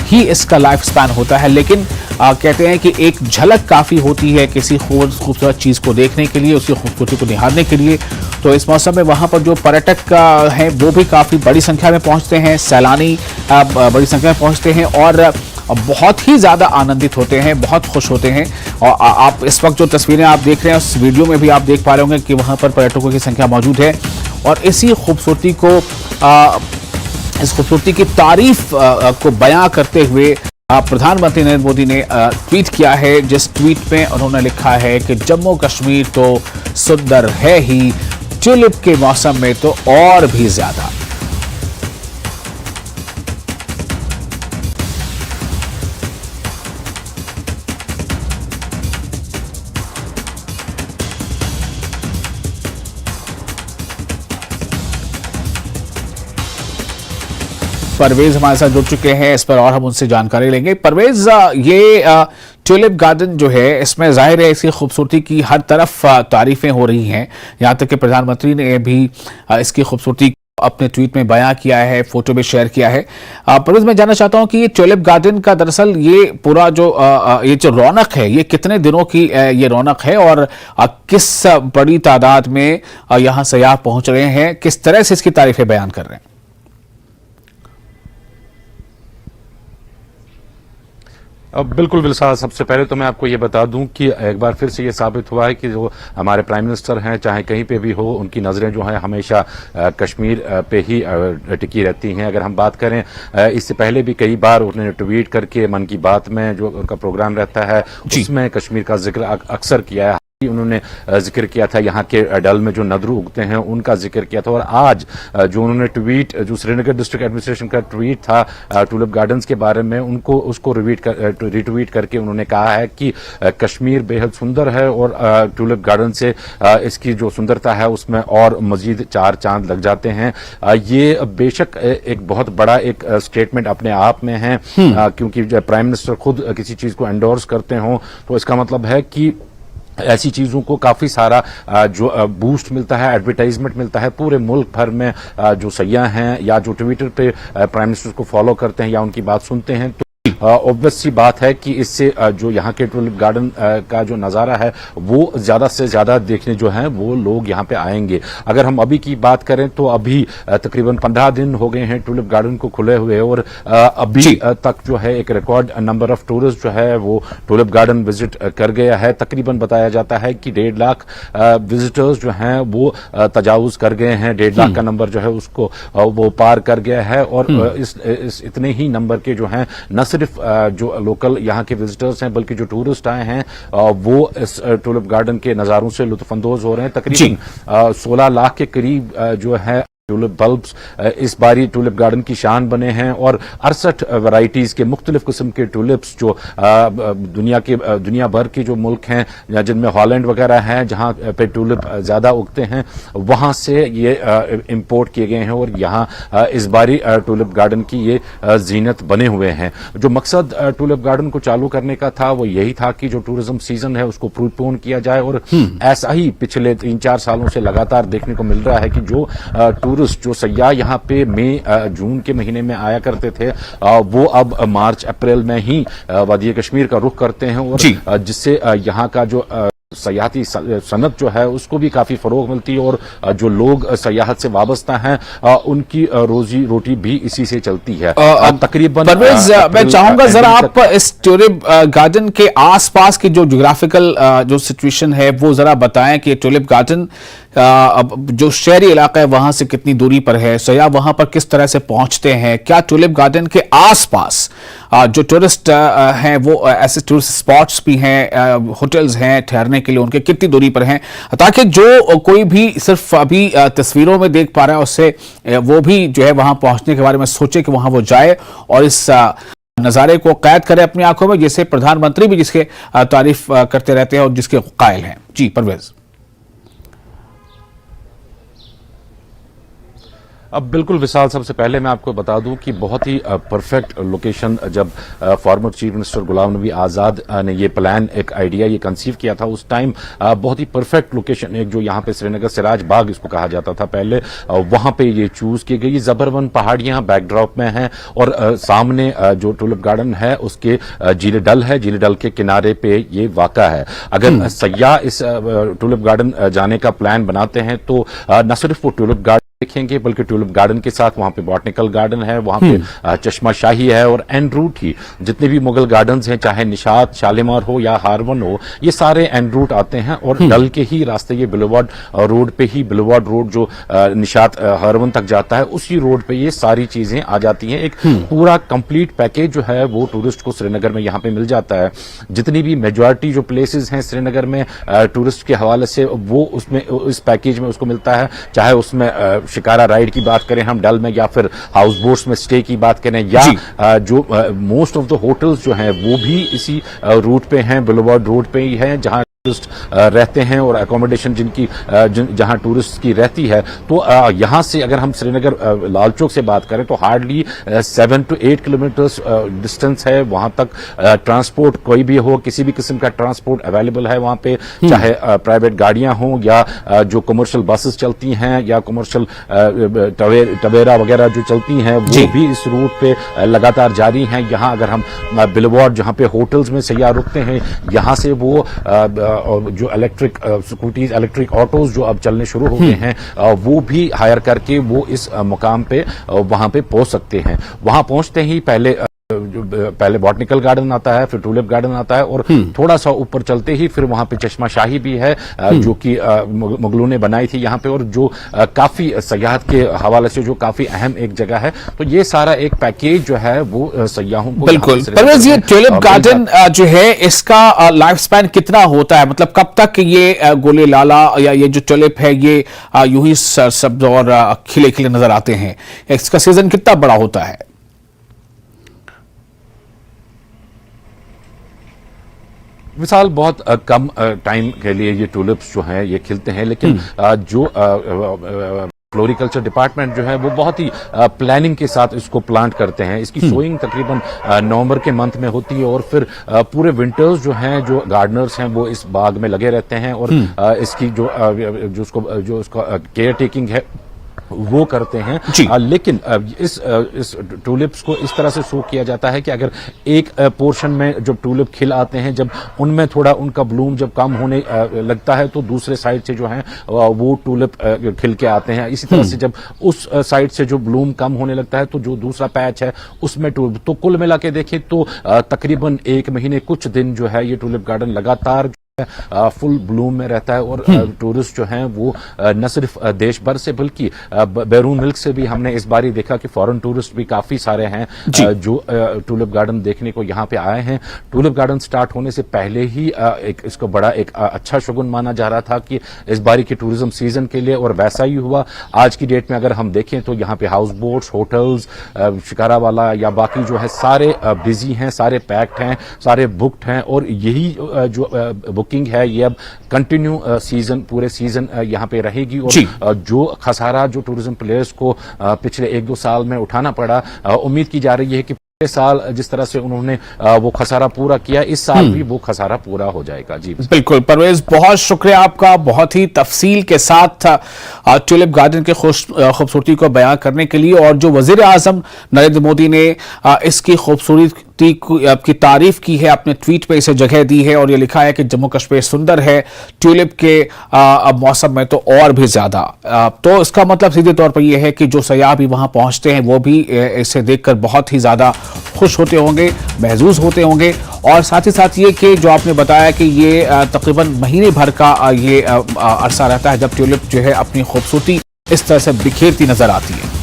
Speaker 1: ही इसका लाइफ स्पैन होता है, लेकिन कहते हैं कि एक झलक काफ़ी होती है किसी खूबसूरत चीज़ को देखने के लिए, उसकी खूबसूरती को निहारने के लिए। तो इस मौसम में वहां पर जो पर्यटक हैं वो भी काफी बड़ी संख्या में पहुंचते हैं, सैलानी बड़ी संख्या में पहुंचते हैं और बहुत ही ज्यादा आनंदित होते हैं, बहुत खुश होते हैं। और आप इस वक्त जो तस्वीरें आप देख रहे हैं उस वीडियो में भी आप देख पा रहे होंगे कि वहां पर पर्यटकों की संख्या मौजूद है और इसी खूबसूरती को इस खूबसूरती की तारीफ को बयां करते हुए प्रधानमंत्री नरेंद्र मोदी ने ट्वीट किया है, जिस ट्वीट में उन्होंने लिखा है कि जम्मू कश्मीर तो सुंदर है ही, ट्यूलिप के मौसम में तो और भी ज्यादा। परवेज हमारे साथ जुड़ चुके हैं इस पर और हम उनसे जानकारी लेंगे। परवेज, ये ट्यूलिप गार्डन जो है इसमें जाहिर है इसकी खूबसूरती की हर तरफ तारीफें हो रही हैं, यहाँ तक कि प्रधानमंत्री ने भी इसकी खूबसूरती अपने ट्वीट में बयां किया है, फोटो भी शेयर किया है। परवेज, मैं जानना चाहता हूं कि ये ट्यूलिप गार्डन का दरअसल ये पूरा जो ये जो रौनक है ये कितने दिनों की ये रौनक है और किस बड़ी तादाद में यहाँ सयाह पहुंच रहे हैं, किस तरह से इसकी तारीफें बयान कर रहे हैं?
Speaker 8: अब बिल्कुल विलसा, सबसे पहले तो मैं आपको ये बता दूं कि एक बार फिर से ये साबित हुआ है कि जो हमारे प्राइम मिनिस्टर हैं चाहे कहीं पे भी हो, उनकी नज़रें जो हैं हमेशा कश्मीर पे ही टिकी रहती हैं। अगर हम बात करें इससे पहले भी कई बार उन्होंने ट्वीट करके मन की बात में जो उनका प्रोग्राम रहता है उसमें कश्मीर का जिक्र अक्सर किया है। उन्होंने जिक्र किया था यहाँ के डल में जो नदरू उगते हैं उनका जिक्र किया था और आज जो उन्होंने ट्वीट, जो श्रीनगर डिस्ट्रिक्ट एडमिनिस्ट्रेशन का ट्वीट था ट्यूलिप गार्डन्स के बारे में, उनको उसको रिट्वीट करके उन्होंने कहा है कि कश्मीर बेहद सुंदर है और ट्यूलिप गार्डन से इसकी जो सुंदरता है उसमें और मजीद चार चांद लग जाते हैं। ये बेशक एक बहुत बड़ा एक स्टेटमेंट अपने आप में है, क्योंकि जब प्राइम मिनिस्टर खुद किसी चीज को एंडोर्स करते हों तो इसका मतलब है कि ऐसी चीजों को काफी सारा जो बूस्ट मिलता है, एडवर्टाइजमेंट मिलता है पूरे मुल्क भर में। जो सयाह हैं या जो ट्विटर पे प्राइम मिनिस्टर को फॉलो करते हैं या उनकी बात सुनते हैं तो ऑब्वियस सी बात है कि इससे जो यहाँ के ट्यूलिप गार्डन का जो नज़ारा है वो ज़्यादा से ज़्यादा देखने जो है वो लोग यहाँ पे आएंगे। अगर हम अभी की बात करें तो अभी तकरीबन 15 दिन हो गए हैं ट्यूलिप गार्डन को खुले हुए और अभी तक जो है एक रिकॉर्ड नंबर ऑफ टूरिस्ट जो है वो ट्यूलिप गार्डन विजिट कर गया है। तकरीबन बताया जाता है कि 1.5 लाख विजिटर्स जो हैं वो तजावुज कर गए हैं, 1.5 लाख का नंबर जो है उसको वो पार कर गया है। और इस इतने ही नंबर के जो हैं न सिर्फ जो लोकल यहाँ के विजिटर्स हैं बल्कि जो टूरिस्ट आए हैं वो इस ट्यूलिप गार्डन के नज़ारों से लुत्फअंदोज हो रहे हैं। तकरीबन 16 लाख के करीब जो है ट्यूलिप बल्ब्स इस बारी ट्यूलिप गार्डन की शान बने हैं और 68 वैरायटीज के मुख्तलिफ किस्म के ट्यूलिप्स जो दुनिया भर के जो मुल्क हैं जिनमें हॉलैंड वगैरह हैं जहां पे ट्यूलिप ज्यादा उगते हैं वहां से ये इंपोर्ट किए गए हैं और यहाँ इस बारी ट्यूलिप गार्डन की ये जीनत बने हुए हैं। जो मकसद ट्यूलिप गार्डन को चालू करने का था वो यही था कि जो टूरिज्म सीजन है उसको प्रीपोन किया जाए और ऐसा ही पिछले 3-4 सालों से लगातार देखने को मिल रहा है कि जो जो सयाह यहाँ पे मई जून के महीने में आया करते थे वो अब मार्च अप्रैल में ही वादी कश्मीर का रुख करते हैं और जिससे यहाँ का जो सयाहती सनत जो है उसको भी काफी फरोग मिलती है और जो लोग सयाहत से वाबस्ता हैं उनकी रोजी रोटी भी इसी से चलती है। तकरीबन परवेज,
Speaker 1: मैं चाहूंगा जरा आप इस ट्यूलिप गार्डन के आसपास की जो ज्योग्राफिकल जो सिचुएशन है वो जरा बताएं कि ट्यूलिप गार्डन जो शहरी इलाका है वहां से कितनी दूरी पर है, सयाह वहां पर किस तरह से पहुंचते हैं, क्या ट्यूलिप गार्डन के आसपास जो टूरिस्ट हैं वो ऐसे टूरिस्ट स्पॉट्स भी हैं, होटल्स हैं ठहरने के लिए, उनके कितनी दूरी पर हैं, ताकि जो कोई भी सिर्फ अभी तस्वीरों में देख पा रहा है उससे वो भी जो है वहां पहुंचने के बारे में सोचे कि वहां वो जाए और इस नजारे को कैद करे अपनी आंखों में, जैसे प्रधानमंत्री भी जिसके तारीफ करते रहते हैं और जिसके कायल हैं। जी परवेज।
Speaker 8: अब बिल्कुल विशाल, सबसे पहले मैं आपको बता दूं कि बहुत ही परफेक्ट लोकेशन, जब former chief minister Ghulam Nabi Azad ने ये प्लान, एक आइडिया ये कंसीव किया था, उस टाइम बहुत ही परफेक्ट लोकेशन, एक जो यहाँ पे श्रीनगर सिराज बाग इसको कहा जाता था पहले, वहां पे ये चूज की गई। जबरवन पहाड़ियां बैकड्रॉप में हैं और सामने जो टूलिप गार्डन है उसके झील डल है, झील डल के किनारे पे ये वाक़ा है। अगर सयाह इस टूलिप गार्डन जाने का प्लान बनाते हैं तो न सिर्फ वो टूलिप गार्डन देखेंगे बल्कि टूलिप गार्डन के साथ वहां पे बॉटनिकल गार्डन है, वहां पे चश्मा शाही है और एंड रूट ही जितने भी मुगल गार्डन्स हैं, चाहे निशात, शालीमार हो या हारवन हो, ये सारे एंड रूट आते हैं और डल के ही रास्ते, ये बुलेवार्ड रोड पे ही, बुलेवार्ड रोड जो निशात हारवन तक जाता है, उसी रोड पे ये सारी चीजें आ जाती हैं। एक पूरा कंप्लीट पैकेज जो है वो टूरिस्ट को श्रीनगर में यहाँ पे मिल जाता है। जितनी भी मेजॉरिटी जो प्लेसेस हैं श्रीनगर में टूरिस्ट के हवाले से, वो उसमें इस पैकेज में उसको मिलता है। चाहे उसमें शिकारा राइड की बात करें हम डल में, या फिर हाउस बोट्स में स्टे की बात करें, या जो मोस्ट ऑफ द होटल्स जो हैं वो भी इसी रूट पे हैं, बुलेवार्ड रोड पे ही हैं, जहां टूरिस्ट रहते हैं और अकोमोडेशन जिनकी जहां टूरिस्ट की रहती है। तो यहां से अगर हम श्रीनगर लाल चौक से बात करें तो हार्डली 7 to 8 किलोमीटर्स डिस्टेंस है वहां तक। ट्रांसपोर्ट कोई भी हो, किसी भी किस्म का ट्रांसपोर्ट अवेलेबल है वहां पे, चाहे प्राइवेट गाड़ियां हों या जो कमर्शियल बसेस चलती हैं या कमर्शियल टवेरा वगैरह जो चलती हैं, वो भी इस रूट पे लगातार जारी हैं। यहाँ अगर हम बुलेवार्ड जहां पे होटल्स में सयाह रुकते हैं, यहाँ से वो और जो इलेक्ट्रिक स्कूटीज, इलेक्ट्रिक ऑटोज जो अब चलने शुरू हो गए हैं, वो भी हायर करके वो इस मुकाम पे वहां पे पहुंच सकते हैं। वहां पहुंचते ही पहले बॉटनिकल गार्डन आता है, फिर टूलिप गार्डन आता है और थोड़ा सा ऊपर चलते ही फिर वहां पे चश्मा शाही भी है, जो कि मुगलों ने बनाई थी यहाँ पे, और जो काफी सयाहत के हवाले से जो काफी अहम एक जगह है। तो ये सारा एक पैकेज जो है वो सयाहों को
Speaker 1: बिल्कुल। परवेज, ये टूलिप गार्डन जो है इसका लाइफ स्पैन कितना होता है? मतलब कब तक ये गोले लाला या ये जो टूलिप है ये यूं ही सब्ज और खिले खिले नजर आते हैं? इसका सीजन कितना बड़ा होता है?
Speaker 8: विशाल, बहुत कम टाइम के लिए ये टूलिप्स जो हैं ये खिलते हैं, लेकिन जो फ्लोरिकल्चर डिपार्टमेंट जो है वो बहुत ही प्लानिंग के साथ इसको प्लांट करते हैं। इसकी सोइंग तकरीबन नवंबर के मंथ में होती है और फिर पूरे विंटर्स जो हैं, जो गार्डनर्स हैं वो इस बाग में लगे रहते हैं और इसकी जो उसका केयर टेकिंग है वो करते हैं। लेकिन इस टूलिप्स को इस तरह से शो किया जाता है कि अगर एक पोर्शन में जब टूलिप खिल आते हैं, जब उनमें थोड़ा उनका ब्लूम जब कम होने लगता है तो दूसरे साइड से जो है वो टूलिप खिल के आते हैं। इसी तरह से जब उस साइड से जो ब्लूम कम होने लगता है तो जो दूसरा पैच है उसमें टूलिप, तो कुल मिला के देखें तो तकरीबन 1 महीने कुछ दिन जो है ये टूलिप गार्डन लगातार फुल ब्लूम में रहता है। और टूरिस्ट जो हैं वो न सिर्फ देश भर से बल्कि बैरून मुल्क से भी हमने इस बार ही देखा कि फॉरेन टूरिस्ट भी काफी सारे हैं जो टूलिप गार्डन देखने को यहाँ पे आए हैं। टूलिप गार्डन स्टार्ट होने से पहले ही इसको बड़ा एक अच्छा शगुन माना जा रहा था कि इस बारी के टूरिज्म सीजन के लिए, और वैसा ही हुआ। आज की डेट में अगर हम देखें तो यहाँ पे हाउस बोट्स, होटल्स, शिकारा वाला या बाकी जो है सारे बिजी हैं, सारे पैक्ड हैं, सारे बुक्ड हैं। और यही जो बुकिंग है ये अब कंटिन्यू सीजन, पूरे सीजन यहाँ पे रहेगी। और जो खसारा जो टूरिज्म प्लेयर्स को पिछले 1-2 साल में उठाना पड़ा, उम्मीद की जा रही है कि साल जिस तरह से उन्होंने वो खसारा पूरा किया, इस साल भी वो खसारा पूरा हो जाएगा। जी
Speaker 1: बिल्कुल। परवेज, बहुत शुक्रिया आपका, बहुत ही तफसील के साथ टूलिप गार्डन की खूबसूरती को बयां करने के लिए। और जो वजीर आजम नरेंद्र मोदी ने इसकी खूबसूरती की तारीफ की है, अपने ट्वीट पे इसे जगह दी है और ये लिखा है कि जम्मू कश्मीर सुंदर है, ट्यूलिप के मौसम में तो और भी ज्यादा। तो इसका मतलब सीधे तौर पर यह है कि जो सयाह भी वहां पहुंचते हैं वो भी इसे देखकर बहुत ही ज्यादा खुश होते होंगे, महजूज होते होंगे। और साथ ही साथ ये कि जो आपने बताया कि ये तकरीबन महीने भर का ये अरसा रहता है जब ट्यूलिप जो है अपनी खूबसूरती इस तरह से बिखेरती नजर आती है।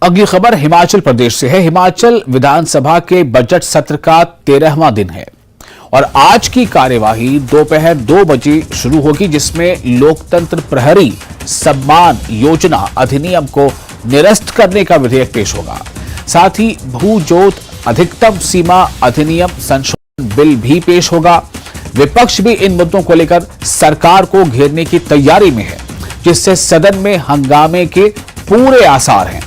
Speaker 1: अगली खबर हिमाचल प्रदेश से है। हिमाचल विधानसभा के बजट सत्र का 13वां दिन है और आज की कार्यवाही दोपहर 2 बजे शुरू होगी, जिसमें लोकतंत्र प्रहरी सम्मान योजना अधिनियम को निरस्त करने का विधेयक पेश होगा। साथ ही भू जोत अधिकतम सीमा अधिनियम संशोधन बिल भी पेश होगा। विपक्ष भी इन मुद्दों को लेकर सरकार को घेरने की तैयारी में है, जिससे सदन में हंगामे के पूरे आसार हैं।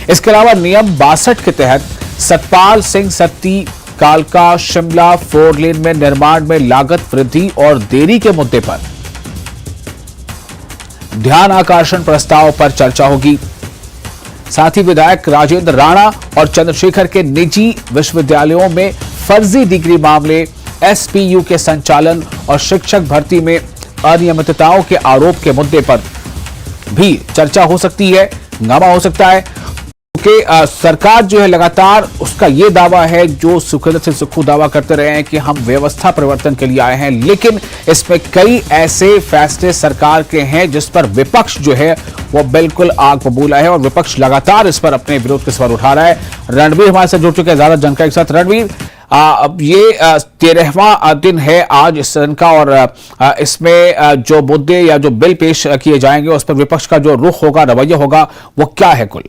Speaker 1: इसके अलावा नियम 62 के तहत सतपाल सिंह सत्ती कालका शिमला 4 लेन में निर्माण में लागत वृद्धि और देरी के मुद्दे पर ध्यान आकर्षण प्रस्ताव पर चर्चा होगी। साथ ही विधायक राजेंद्र राणा और चंद्रशेखर के निजी विश्वविद्यालयों में फर्जी डिग्री मामले, एसपीयू के संचालन और शिक्षक भर्ती में अनियमितताओं के आरोप के मुद्दे पर भी चर्चा हो सकती है, हंगामा हो सकता है, क्योंकि सरकार जो है लगातार उसका यह दावा है, जो सुखद से सुखू दावा करते रहे हैं कि हम व्यवस्था परिवर्तन के लिए आए हैं, लेकिन इसमें कई ऐसे फैसले सरकार के हैं जिस पर विपक्ष जो है वो बिल्कुल आग बबूला है और विपक्ष लगातार इस पर अपने विरोध के सवाल उठा रहा है। रणवीर हमारे साथ जुड़ चुके हैं ज्यादा जानकारी के साथ। रणवीर, अब ये 13वां दिन है आज इस सदन का और इसमें जो मुद्दे या जो बिल पेश किए जाएंगे उस पर विपक्ष का जो रुख होगा, रवैया होगा, वो क्या है कुल?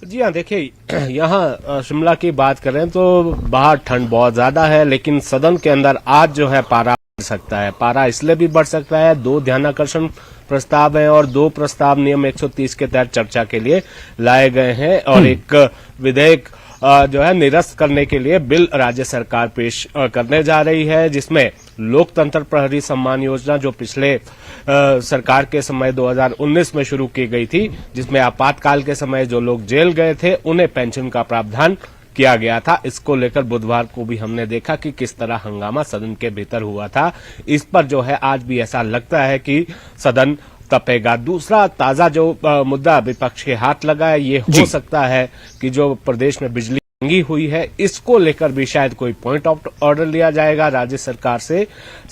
Speaker 9: जी हाँ, देखिए यहाँ शिमला की बात करें तो बाहर ठंड बहुत ज्यादा है, लेकिन सदन के अंदर आज जो है पारा बढ़ सकता है। पारा इसलिए भी बढ़ सकता है, 2 ध्यानाकर्षण प्रस्ताव हैं और 2 प्रस्ताव नियम 130 के तहत चर्चा के लिए लाए गए हैं और एक विधेयक जो है निरस्त करने के लिए बिल राज्य सरकार पेश करने जा रही है, जिसमें लोकतंत्र प्रहरी सम्मान योजना जो पिछले सरकार के समय 2019 में शुरू की गई थी, जिसमें आपातकाल के समय जो लोग जेल गए थे उन्हें पेंशन का प्रावधान किया गया था। इसको लेकर बुधवार को भी हमने देखा कि किस तरह हंगामा सदन के भीतर हुआ था। इस पर जो है आज भी ऐसा लगता है कि सदन तपेगा। दूसरा ताजा जो मुद्दा विपक्ष के हाथ लगा है, ये हो सकता है कि जो प्रदेश में बिजली महंगी हुई है, इसको लेकर भी शायद कोई पॉइंट ऑफ ऑर्डर लिया जाएगा, राज्य सरकार से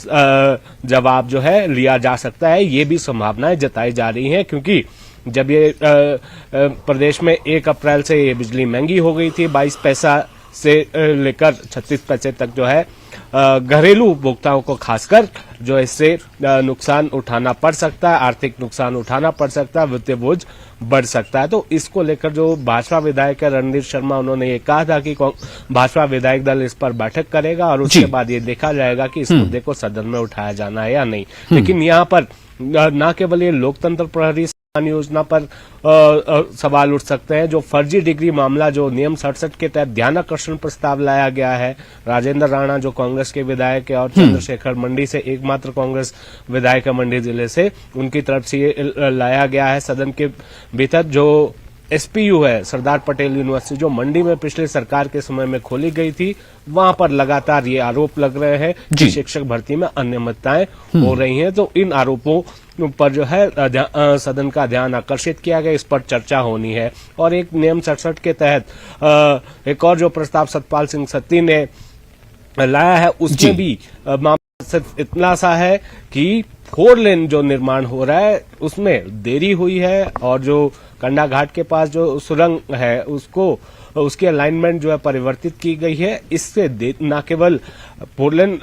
Speaker 9: जवाब जो है लिया जा सकता है। ये भी संभावनाएं जताई जा रही हैं, क्योंकि जब ये प्रदेश में 1 अप्रैल से ये बिजली महंगी हो गई थी, 22 पैसा से लेकर 36 पैसे तक जो है घरेलू उपभोक्ताओं को खासकर जो इससे नुकसान उठाना पड़ सकता है, आर्थिक नुकसान उठाना पड़ सकता है, वित्तीय बोझ बढ़ सकता है। तो इसको लेकर जो भाजपा विधायक है रणधीर शर्मा, उन्होंने ये कहा था कि भाजपा विधायक दल इस पर बैठक करेगा और उसके बाद ये देखा जाएगा कि इस मुद्दे को सदन में उठाया जाना है या नहीं। लेकिन यहाँ पर न केवल ये लोकतंत्र प्रहरी योजना पर सवाल उठ सकते हैं, जो फर्जी डिग्री मामला जो नियम 67 के तहत ध्यानाकर्षण प्रस्ताव लाया गया है, राजेंद्र राणा जो कांग्रेस के विधायक है और चंद्रशेखर मंडी से एकमात्र कांग्रेस विधायक है मंडी जिले से, उनकी तरफ से ये लाया गया है सदन के भीतर। जो एसपीयू है, सरदार पटेल यूनिवर्सिटी, जो मंडी में पिछले सरकार के समय में खोली गई थी, वहां पर लगातार ये आरोप लग रहे हैं कि शिक्षक भर्ती में अनियमितताएं हो रही हैं। तो इन आरोपों पर जो है सदन का ध्यान आकर्षित किया गया, इस पर चर्चा होनी है। और एक नियम 67 के तहत एक और जो प्रस्ताव सतपाल सिंह सत्ती ने लाया है, उसमें भी मामला सिर्फ इतना सा है कि 4 लेन जो निर्माण हो रहा है उसमें देरी हुई है और जो कंडा घाट के पास जो सुरंग है उसकी अलाइनमेंट जो है परिवर्तित की गई है। इससे न केवल 4 लेन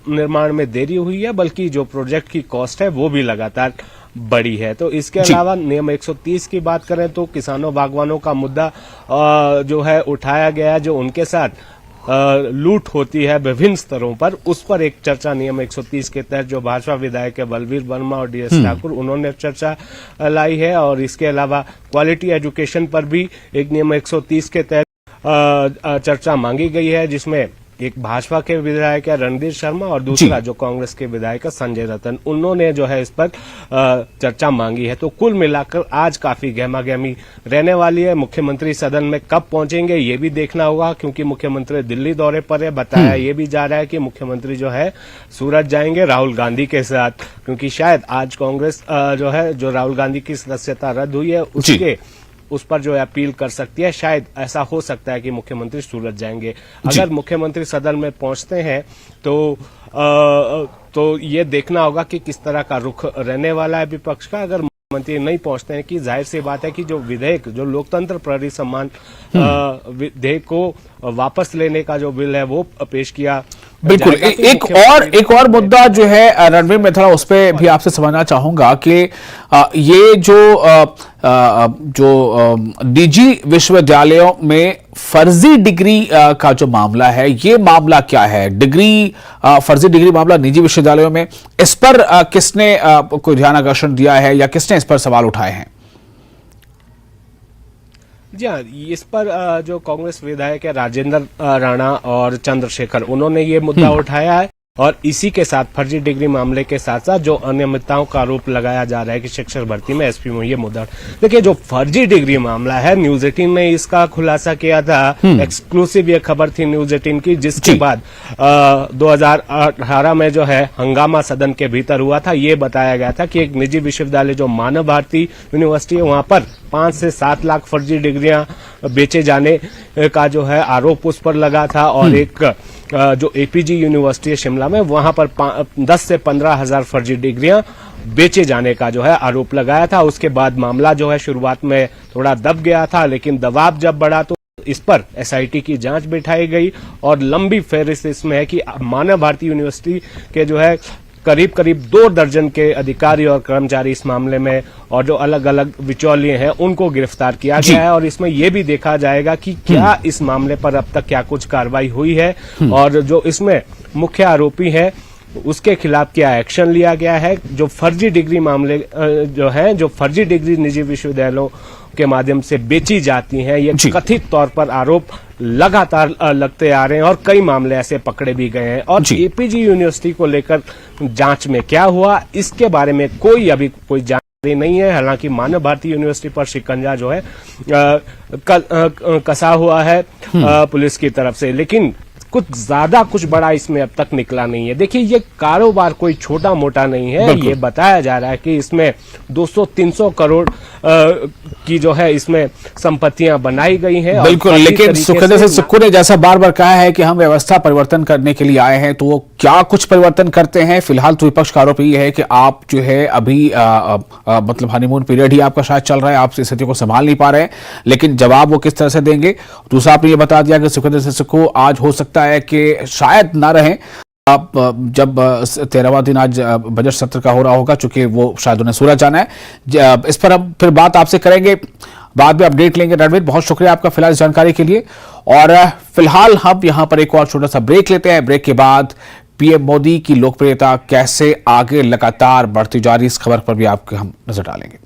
Speaker 9: निर्माण में देरी हुई है, बल्कि जो प्रोजेक्ट की कॉस्ट है वो भी लगातार बड़ी है। तो इसके अलावा नियम 130 की बात करें तो किसानों बागवानों का मुद्दा जो है उठाया गया है, जो उनके साथ लूट होती है विभिन्न स्तरों पर, उस पर एक चर्चा नियम 130 के तहत जो भाजपा विधायक है बलवीर वर्मा और डीएस ठाकुर, उन्होंने चर्चा लाई है। और इसके अलावा क्वालिटी एजुकेशन पर भी एक नियम 130 के तहत चर्चा मांगी गई है, जिसमें एक भाजपा के विधायक है रणधीर शर्मा और दूसरा जो कांग्रेस के विधायक है संजय रतन, उन्होंने जो है इस पर चर्चा मांगी है। तो कुल मिलाकर आज काफी गहमागहमी रहने वाली है। मुख्यमंत्री सदन में कब पहुंचेंगे ये भी देखना होगा, क्योंकि मुख्यमंत्री दिल्ली दौरे पर है। बताया ये भी जा रहा है कि मुख्यमंत्री जो है सूरत जाएंगे राहुल गांधी के साथ, क्योंकि शायद आज कांग्रेस जो है जो राहुल गांधी की सदस्यता रद्द हुई है उस पर जो है अपील कर सकती है। शायद ऐसा हो सकता है कि मुख्यमंत्री सूरत जाएंगे। अगर मुख्यमंत्री सदन में पहुंचते हैं तो ये देखना होगा कि किस तरह का रुख रहने वाला है विपक्ष का। अगर मुख्यमंत्री नहीं पहुंचते हैं कि जाहिर सी बात है कि जो विधेयक जो लोकतंत्र प्रहरी सम्मान विधेयक को वापस लेने का जो बिल है वो पेश किया
Speaker 1: बिल्कुल।
Speaker 9: जाएगा तो
Speaker 1: एक और मुद्दा जो है रणवीर, मैं थोड़ा उस पर भी आपसे समझना चाहूंगा कि ये जो निजी विश्वविद्यालयों में फर्जी डिग्री का जो मामला है, ये मामला क्या है? फर्जी डिग्री मामला निजी विश्वविद्यालयों में, इस पर किसने कोई ध्यान आकर्षण दिया है या किसने इस पर सवाल उठाए हैं?
Speaker 9: जी हाँ, इस पर जो कांग्रेस विधायक है राजेंद्र राणा और चंद्रशेखर, उन्होंने ये मुद्दा उठाया है। और इसी के साथ फर्जी डिग्री मामले के साथ साथ जो अनियमितताओं का आरोप लगाया जा रहा है कि शिक्षक भर्ती में एसपी में, ये मुद्दा देखिए। जो फर्जी डिग्री मामला है, न्यूज 18 ने इसका खुलासा किया था। एक्सक्लूसिव ये खबर थी न्यूज 18 की, जिसके बाद 2018 में जो है हंगामा सदन के भीतर हुआ था। ये बताया गया था कि एक निजी विश्वविद्यालय जो मानव भारती यूनिवर्सिटी है, वहां पर 5 से 7 लाख फर्जी डिग्रियां बेचे जाने का जो है आरोप उस पर लगा था। और एक जो एपीजी यूनिवर्सिटी है शिमला में, वहां पर 10 से 15 हजार फर्जी डिग्रियां बेचे जाने का जो है आरोप लगाया था। उसके बाद मामला जो है शुरुआत में थोड़ा दब गया था, लेकिन दबाव जब बढ़ा तो इस पर एसआईटी की जांच बिठाई गई। और लंबी फहरिस्त इसमें है कि मानव भारती यूनिवर्सिटी के जो है करीब 2 दर्जन के अधिकारी और कर्मचारी इस मामले में, और जो अलग अलग बिचौलिए हैं उनको गिरफ्तार किया गया है। और इसमें यह भी देखा जाएगा कि क्या इस मामले पर अब तक क्या कुछ कार्रवाई हुई है, और जो इसमें मुख्य आरोपी है उसके खिलाफ क्या एक्शन लिया गया है। जो फर्जी डिग्री मामले जो है, जो फर्जी डिग्री निजी विश्वविद्यालयों के माध्यम से बेची जाती हैं, ये कथित तौर पर आरोप लगातार लगते आ रहे हैं और कई मामले ऐसे पकड़े भी गए हैं। और एपीजी यूनिवर्सिटी को लेकर जांच में क्या हुआ, इसके बारे में अभी कोई जानकारी नहीं है। हालांकि मानव भारती यूनिवर्सिटी पर शिकंजा जो है कसा हुआ है पुलिस की तरफ से, लेकिन कुछ बड़ा इसमें अब तक निकला नहीं है। देखिए, ये कारोबार कोई छोटा मोटा नहीं है। ये बताया जा रहा है कि इसमें 200-300 करोड़ की जो है इसमें संपत्तियां बनाई गई हैं।
Speaker 1: बिल्कुल, लेकिन सुखदेव सिंह सुक्खू ने जैसा बार बार कहा है कि हम व्यवस्था परिवर्तन करने के लिए आए हैं, तो वो क्या कुछ परिवर्तन करते हैं? फिलहाल तो विपक्ष का आरोप ये है कि आप जो है अभी मतलब हनीमून पीरियड ही आपका शायद चल रहा है, आप स्थिति को संभाल नहीं पा रहे हैं, लेकिन जवाब वो किस तरह से देंगे? दूसरा, आपने ये बता दिया कि सुखदेव सिंह सुक्खू आज हो सकता है कि शायद ना रहें, आप जब 13वां दिन आज बजट सत्र का हो रहा होगा, चूंकि वो शायद उन्हें सूरत जाना है। इस पर हम फिर बात आपसे करेंगे, बाद में अपडेट लेंगे। रणवीर, बहुत शुक्रिया आपका फिलहाल इस जानकारी के लिए। और फिलहाल हम यहां पर एक और छोटा सा ब्रेक लेते हैं। ब्रेक के बाद पीएम मोदी की लोकप्रियता कैसे आगे लगातार बढ़ती जा रही, इस खबर पर भी आपको हम नजर डालेंगे।